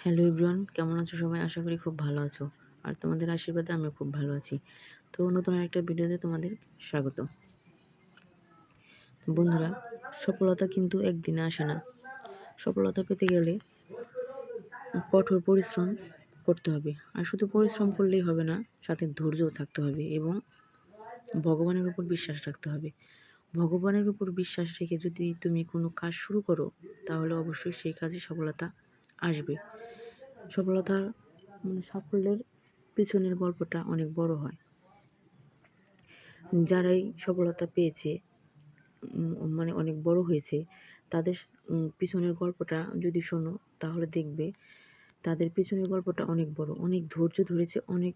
Hello everyone, কেমন আছো সবাই? আশা করি খুব ভালো আছো। আর তোমাদের আশীর্বাদে আমিও খুব ভালো আছি। তো নতুন আরেকটা ভিডিওতে তোমাদের স্বাগত। তো বন্ধুরা, সফলতা কিন্তু একদিনে আসে না। সফলতা পেতে গেলে কঠোর পরিশ্রম করতে হবে। আর শুধু পরিশ্রম করলেই হবে না, সাথে ধৈর্যও থাকতে হবে এবং ভগবানের উপর বিশ্বাস রাখতে হবে। ভগবানের উপর বিশ্বাস রেখে যদি তুমি কোনো কাজ শুরু করো, তাহলে অবশ্যই সেই কাজে সফলতা আসবে। সফলতার সাফল্যের পিছনের গল্পটা অনেক বড় হয়। যারাই সফলতা পেয়েছে, অনেক বড় হয়েছে, তাদের পিছনের গল্পটা যদি শোনো, তাহলে দেখবে তাদের পিছনের গল্পটা অনেক বড়। অনেক ধৈর্য ধরেছে, অনেক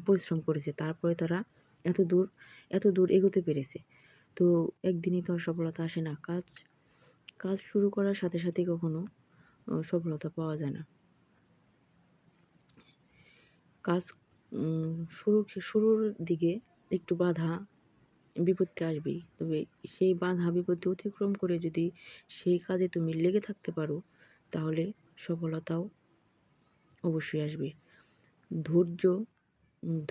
পরিশ্রম করেছে, তারপরে তারা এত দূর এত দূর এগোতে পেরেছে। তো একদিনই তো আর সফলতা আসে না। কাজ শুরু করার সাথে সাথে কখনো সফলতা পাওয়া যায় না। কাজ শুরুর দিকে একটু বাধা বিপত্তি আসবেই, তবে সেই বাধা বিপত্তি অতিক্রম করে যদি সেই কাজে তুমি লেগে থাকতে পারো, তাহলে সফলতাও অবশ্যই আসবে। ধৈর্য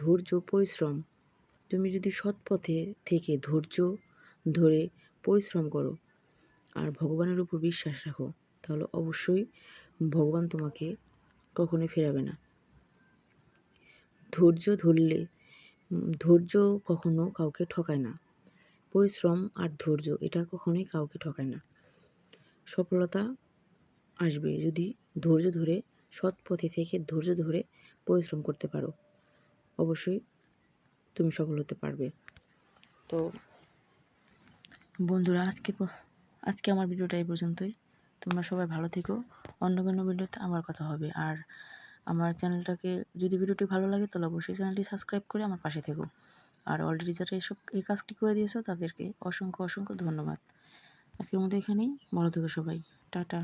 ধৈর্য পরিশ্রম, তুমি যদি সৎ পথে থেকে ধৈর্য ধরে পরিশ্রম করো আর ভগবানের উপর বিশ্বাস রাখো, তাহলে অবশ্যই ভগবান তোমাকে কখনোই ফেরাবে না। ধৈর্য ধরলে ধৈর্য কখনো কাউকে ঠকায় না। পরিশ্রম আর ধৈর্য এটা কখনোই কাউকে ঠকায় না। সফলতা আসবে যদি ধৈর্য ধরে, সৎ পথে থেকে ধৈর্য ধরে পরিশ্রম করতে পারো। অবশ্যই তুমি সফল হতে পারবে। তো বন্ধুরা, আজকে আমার ভিডিওটা এই পর্যন্তই। তোমরা সবাই ভালো থেকো। অন্য কোনো ভিডিওতে আমার কথা হবে। আর আমার চ্যানেলটাকে, যদি ভিডিওটি ভালো লাগে তাহলে অবশ্যই চ্যানেলটি সাবস্ক্রাইব করে আমার পাশে থেকো। আর অলরেডি যারা এই কাজটি করে দিয়েছো তাদেরকে অসংখ্য অসংখ্য ধন্যবাদ। আজকের মতো এখানেই। ভালো থেকো সবাই। টাটা।